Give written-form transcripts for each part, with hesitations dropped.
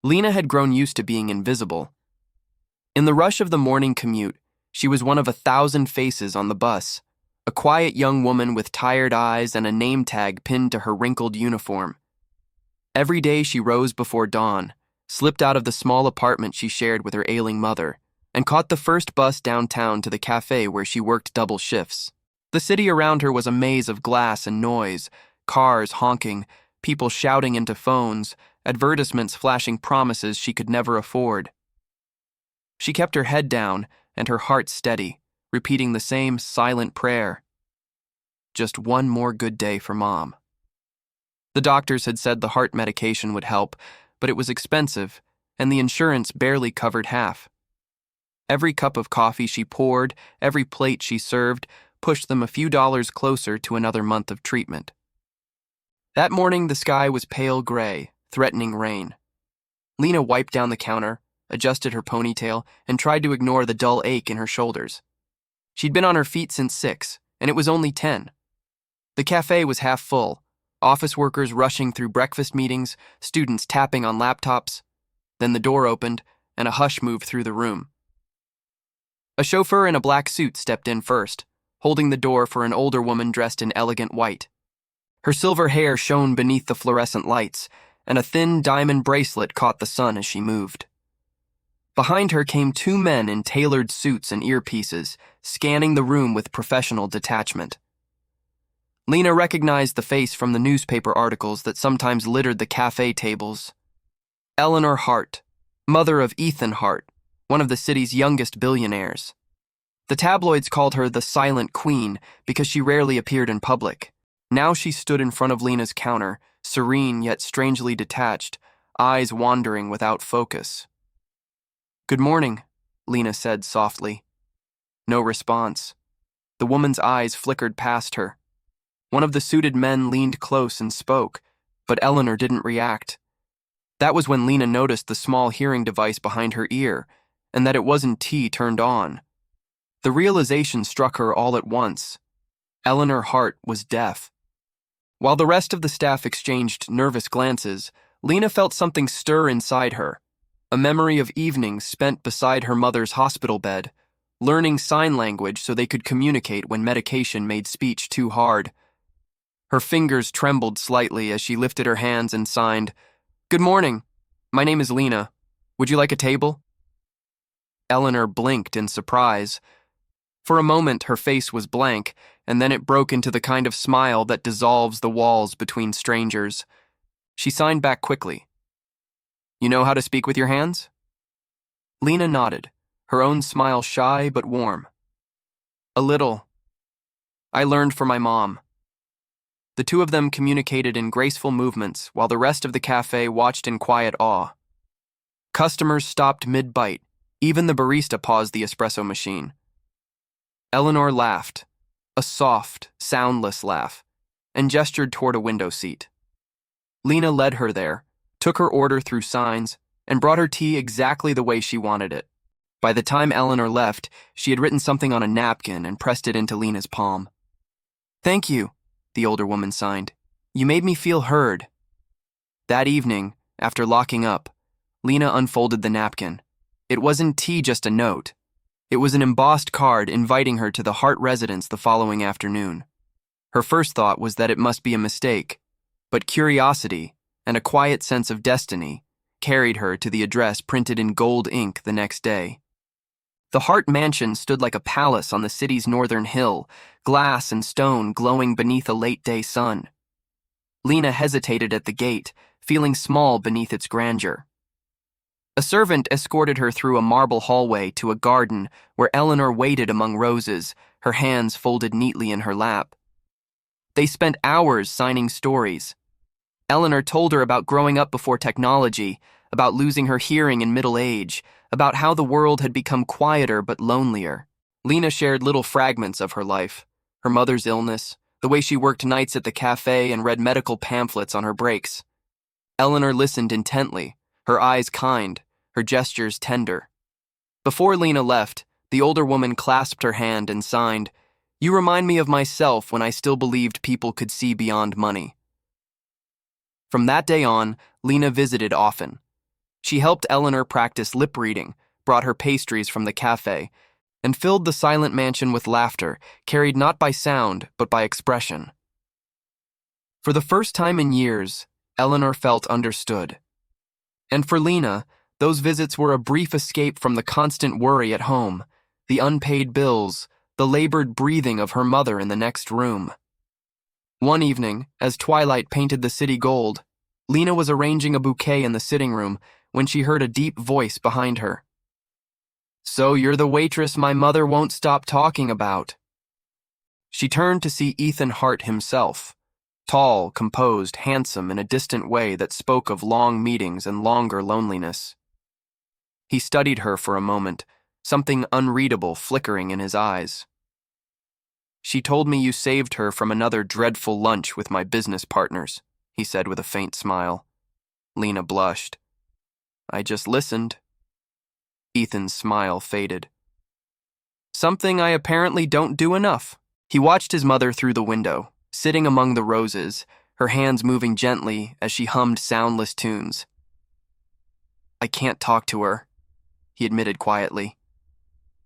Lena had grown used to being invisible. In the rush of the morning commute, she was one of 1,000 faces on the bus, a quiet young woman with tired eyes and a name tag pinned to her wrinkled uniform. Every day she rose before dawn, slipped out of the small apartment she shared with her ailing mother, and caught the first bus downtown to the cafe where she worked double shifts. The city around her was a maze of glass and noise, cars honking, people shouting into phones, advertisements flashing promises she could never afford. She kept her head down and her heart steady, repeating the same silent prayer. Just one more good day for Mom. The doctors had said the heart medication would help, but it was expensive, and the insurance barely covered half. Every cup of coffee she poured, every plate she served, pushed them a few dollars closer to another month of treatment. That morning, the sky was pale gray, threatening rain. Lena wiped down the counter, adjusted her ponytail, and tried to ignore the dull ache in her shoulders. She'd been on her feet since 6, and it was only 10. The cafe was half full, office workers rushing through breakfast meetings, students tapping on laptops. Then the door opened, and a hush moved through the room. A chauffeur in a black suit stepped in first, holding the door for an older woman dressed in elegant white. Her silver hair shone beneath the fluorescent lights, and a thin diamond bracelet caught the sun as she moved. Behind her came 2 men in tailored suits and earpieces, scanning the room with professional detachment. Lena recognized the face from the newspaper articles that sometimes littered the cafe tables. Eleanor Hart, mother of Ethan Hart, one of the city's youngest billionaires. The tabloids called her the Silent Queen because she rarely appeared in public. Now she stood in front of Lena's counter, serene yet strangely detached, eyes wandering without focus. "Good morning," Lena said softly. No response. The woman's eyes flickered past her. One of the suited men leaned close and spoke, but Eleanor didn't react. That was when Lena noticed the small hearing device behind her ear, and that it wasn't T turned on. The realization struck her all at once. Eleanor Hart was deaf. While the rest of the staff exchanged nervous glances, Lena felt something stir inside her. A memory of evenings spent beside her mother's hospital bed, learning sign language so they could communicate when medication made speech too hard. Her fingers trembled slightly as she lifted her hands and signed, "Good morning. My name is Lena. Would you like a table?" Eleanor blinked in surprise. For a moment, her face was blank, and then it broke into the kind of smile that dissolves the walls between strangers. She signed back quickly. "You know how to speak with your hands?" Lena nodded, her own smile shy but warm. "A little. I learned from my mom." The 2 of them communicated in graceful movements while the rest of the cafe watched in quiet awe. Customers stopped mid-bite. Even the barista paused the espresso machine. Eleanor laughed, a soft, soundless laugh, and gestured toward a window seat. Lena led her there, took her order through signs, and brought her tea exactly the way she wanted it. By the time Eleanor left, she had written something on a napkin and pressed it into Lena's palm. "Thank you," the older woman signed. "You made me feel heard." That evening, after locking up, Lena unfolded the napkin. It wasn't tea, just a note. It was an embossed card inviting her to the Hart residence the following afternoon. Her first thought was that it must be a mistake, but curiosity and a quiet sense of destiny carried her to the address printed in gold ink the next day. The Hart mansion stood like a palace on the city's northern hill, glass and stone glowing beneath a late-day sun. Lena hesitated at the gate, feeling small beneath its grandeur. A servant escorted her through a marble hallway to a garden where Eleanor waited among roses, her hands folded neatly in her lap. They spent hours signing stories. Eleanor told her about growing up before technology, about losing her hearing in middle age, about how the world had become quieter but lonelier. Lena shared little fragments of her life, her mother's illness, the way she worked nights at the cafe and read medical pamphlets on her breaks. Eleanor listened intently, her eyes kind, her gestures tender. Before Lena left, the older woman clasped her hand and signed, "You remind me of myself when I still believed people could see beyond money." From that day on, Lena visited often. She helped Eleanor practice lip reading, brought her pastries from the cafe, and filled the silent mansion with laughter, carried not by sound, but by expression. For the first time in years, Eleanor felt understood. And for Lena, those visits were a brief escape from the constant worry at home, the unpaid bills, the labored breathing of her mother in the next room. One evening, as twilight painted the city gold, Lena was arranging a bouquet in the sitting room when she heard a deep voice behind her. "So you're the waitress my mother won't stop talking about." She turned to see Ethan Hart himself, tall, composed, handsome in a distant way that spoke of long meetings and longer loneliness. He studied her for a moment, something unreadable flickering in his eyes. "She told me you saved her from another dreadful lunch with my business partners," he said with a faint smile. Lena blushed. "I just listened." Ethan's smile faded. "Something I apparently don't do enough." He watched his mother through the window, sitting among the roses, her hands moving gently as she hummed soundless tunes. "I can't talk to her," he admitted quietly.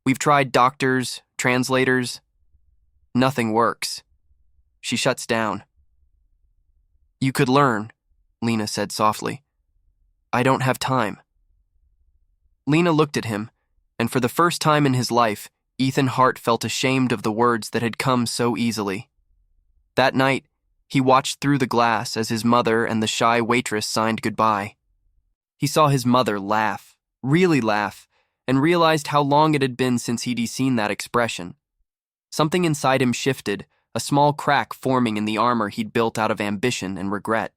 "We've tried doctors, translators. Nothing works. She shuts down." "You could learn," Lena said softly. "I don't have time." Lena looked at him, and for the first time in his life, Ethan Hart felt ashamed of the words that had come so easily. That night, he watched through the glass as his mother and the shy waitress signed goodbye. He saw his mother laugh, really laugh, and realized how long it had been since he'd seen that expression. Something inside him shifted, a small crack forming in the armor he'd built out of ambition and regret.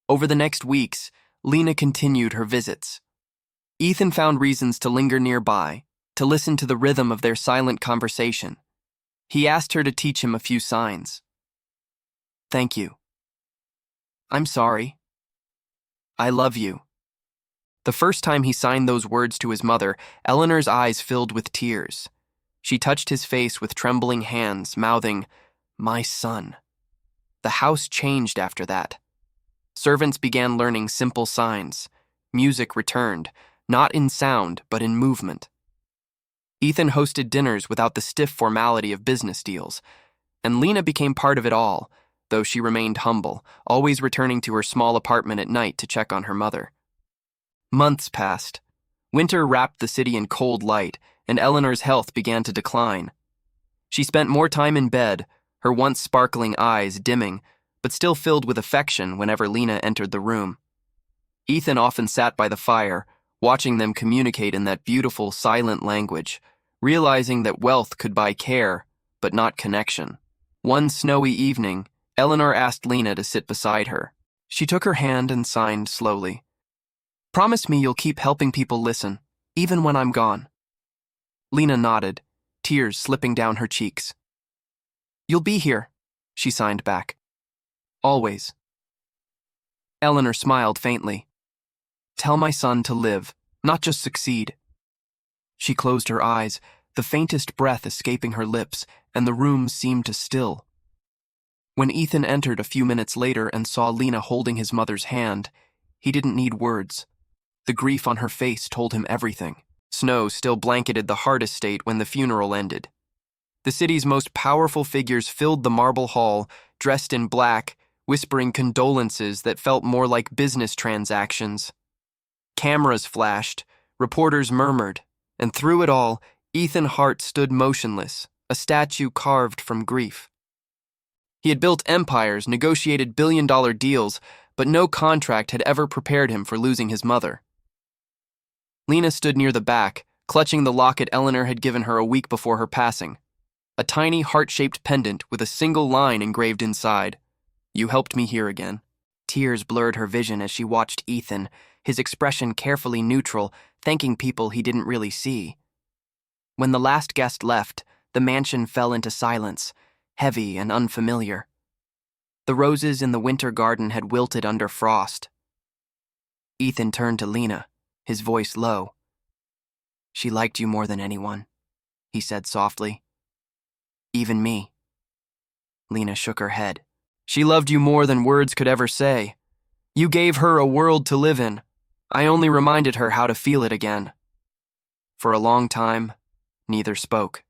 Over the next weeks, Lena continued her visits. Ethan found reasons to linger nearby, to listen to the rhythm of their silent conversation. He asked her to teach him a few signs. "Thank you." "I'm sorry." "I love you." The first time he signed those words to his mother, Eleanor's eyes filled with tears. She touched his face with trembling hands, mouthing, "My son." The house changed after that. Servants began learning simple signs. Music returned, not in sound, but in movement. Ethan hosted dinners without the stiff formality of business deals, and Lena became part of it all, though she remained humble, always returning to her small apartment at night to check on her mother. Months passed. Winter wrapped the city in cold light, and Eleanor's health began to decline. She spent more time in bed, her once sparkling eyes dimming, but still filled with affection whenever Lena entered the room. Ethan often sat by the fire, watching them communicate in that beautiful, silent language, realizing that wealth could buy care, but not connection. One snowy evening, Eleanor asked Lena to sit beside her. She took her hand and signed slowly. "Promise me you'll keep helping people listen, even when I'm gone." Lena nodded, tears slipping down her cheeks. "You'll be here," she signed back. "Always." Eleanor smiled faintly. "Tell my son to live, not just succeed." She closed her eyes, the faintest breath escaping her lips, and the room seemed to still. When Ethan entered a few minutes later and saw Lena holding his mother's hand, he didn't need words. The grief on her face told him everything. Snow still blanketed the Hart estate when the funeral ended. The city's most powerful figures filled the marble hall, dressed in black, whispering condolences that felt more like business transactions. Cameras flashed, reporters murmured, and through it all, Ethan Hart stood motionless, a statue carved from grief. He had built empires, negotiated billion-dollar deals, but no contract had ever prepared him for losing his mother. Lena stood near the back, clutching the locket Eleanor had given her a week before her passing. A tiny heart-shaped pendant with a single line engraved inside. "You helped me here again." Tears blurred her vision as she watched Ethan, his expression carefully neutral, thanking people he didn't really see. When the last guest left, the mansion fell into silence, heavy and unfamiliar. The roses in the winter garden had wilted under frost. Ethan turned to Lena, his voice low. "She liked you more than anyone," he said softly. "Even me." Lena shook her head. "She loved you more than words could ever say. You gave her a world to live in, I only reminded her how to feel it again. For a long time, neither spoke.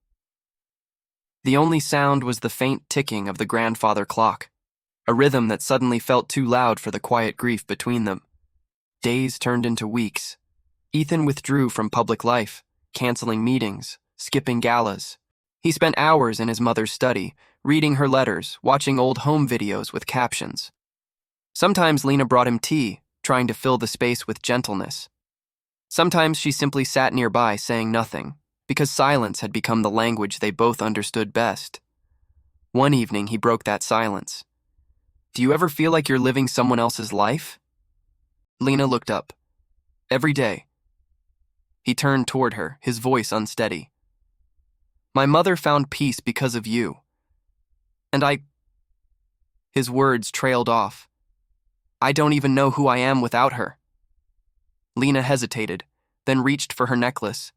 The only sound was the faint ticking of the grandfather clock, a rhythm that suddenly felt too loud for the quiet grief between them. Days turned into weeks. Ethan withdrew from public life, canceling meetings, skipping galas. He spent hours in his mother's study, reading her letters, watching old home videos with captions. Sometimes Lena brought him tea, trying to fill the space with gentleness. Sometimes she simply sat nearby saying nothing, because silence had become the language they both understood best. One evening he broke that silence. "Do you ever feel like you're living someone else's life?" Lena looked up. "Every day." He turned toward her, his voice unsteady. "My mother found peace because of you. And I—" His words trailed off. "I don't even know who I am without her." Lena hesitated, then reached for her necklace.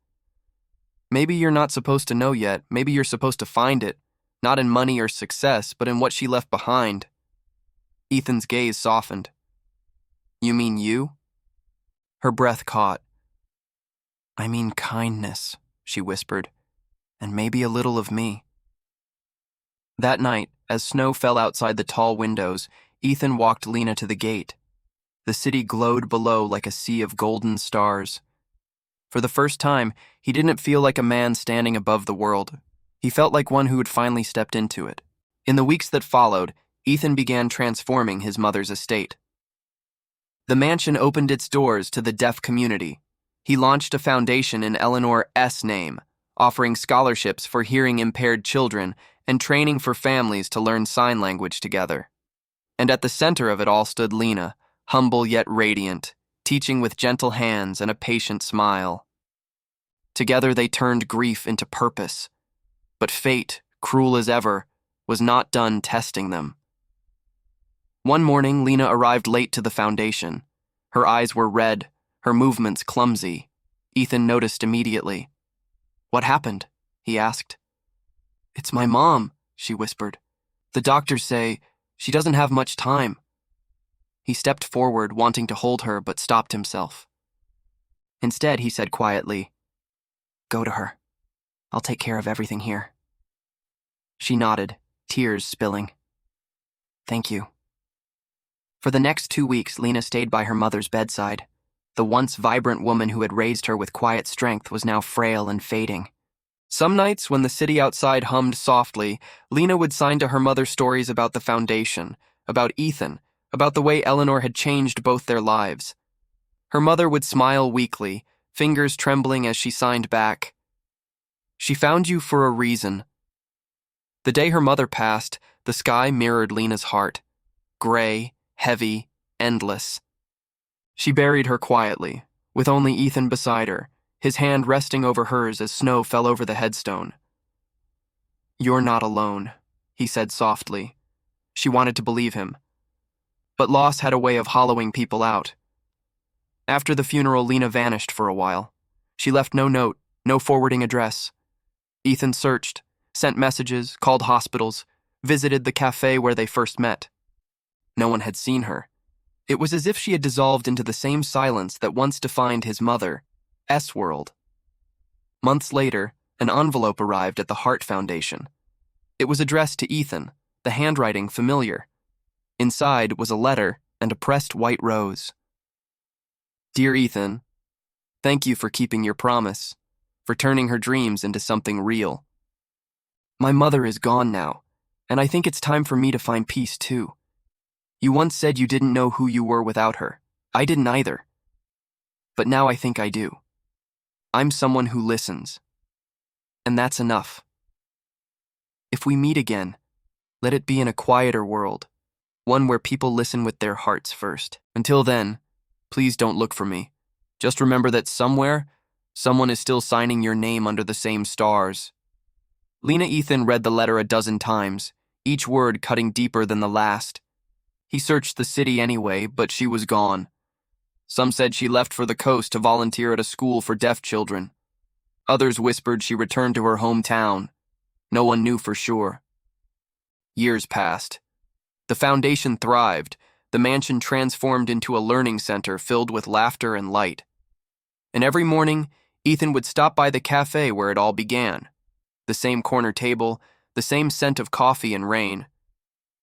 "Maybe you're not supposed to know yet. Maybe you're supposed to find it, not in money or success, but in what she left behind." Ethan's gaze softened. "You mean you?" Her breath caught. "I mean kindness," she whispered, "and maybe a little of me." That night, as snow fell outside the tall windows, Ethan walked Lena to the gate. The city glowed below like a sea of golden stars. For the first time, he didn't feel like a man standing above the world. He felt like one who had finally stepped into it. In the weeks that followed, Ethan began transforming his mother's estate. The mansion opened its doors to the deaf community. He launched a foundation in Eleanor's name, offering scholarships for hearing-impaired children and training for families to learn sign language together. And at the center of it all stood Lena, humble yet radiant, teaching with gentle hands and a patient smile. Together they turned grief into purpose. But fate, cruel as ever, was not done testing them. One morning, Lena arrived late to the foundation. Her eyes were red, her movements clumsy. Ethan noticed immediately. "What happened?" he asked. "It's my mom," she whispered. "The doctors say she doesn't have much time." He stepped forward, wanting to hold her, but stopped himself. Instead, he said quietly, "Go to her. I'll take care of everything here." She nodded, tears spilling. "Thank you." For the next 2 weeks, Lena stayed by her mother's bedside. The once vibrant woman who had raised her with quiet strength was now frail and fading. Some nights, when the city outside hummed softly, Lena would sign to her mother stories about the foundation, about Ethan, about the way Eleanor had changed both their lives. Her mother would smile weakly, fingers trembling as she signed back, "She found you for a reason." The day her mother passed, the sky mirrored Lena's heart. Gray, heavy, endless. She buried her quietly, with only Ethan beside her, his hand resting over hers as snow fell over the headstone. "You're not alone," he said softly. She wanted to believe him. But loss had a way of hollowing people out. After the funeral, Lena vanished for a while. She left no note, no forwarding address. Ethan searched, sent messages, called hospitals, visited the cafe where they first met. No one had seen her. It was as if she had dissolved into the same silence that once defined his mother's world. Months later, an envelope arrived at the Heart Foundation. It was addressed to Ethan, the handwriting familiar. Inside was a letter and a pressed white rose. "Dear Ethan, thank you for keeping your promise, for turning her dreams into something real. My mother is gone now, and I think it's time for me to find peace too. You once said you didn't know who you were without her. I didn't either. But now I think I do. I'm someone who listens. And that's enough. If we meet again, let it be in a quieter world, one where people listen with their hearts first. Until then, please don't look for me. Just remember that somewhere, someone is still signing your name under the same stars." Lena Ethan read the letter a dozen times, each word cutting deeper than the last. He searched the city anyway, but she was gone. Some said she left for the coast to volunteer at a school for deaf children. Others whispered she returned to her hometown. No one knew for sure. Years passed. The foundation thrived, the mansion transformed into a learning center filled with laughter and light. And every morning, Ethan would stop by the cafe where it all began. The same corner table, the same scent of coffee and rain.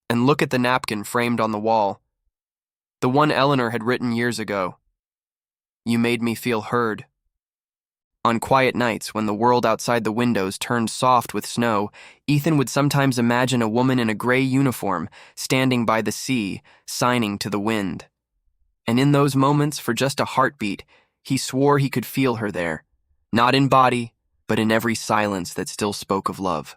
And look at the napkin framed on the wall. The one Eleanor had written years ago. You made me feel heard. On quiet nights, when the world outside the windows turned soft with snow, Ethan would sometimes imagine a woman in a gray uniform standing by the sea, signing to the wind. And in those moments, for just a heartbeat, he swore he could feel her there, not in body, but in every silence that still spoke of love.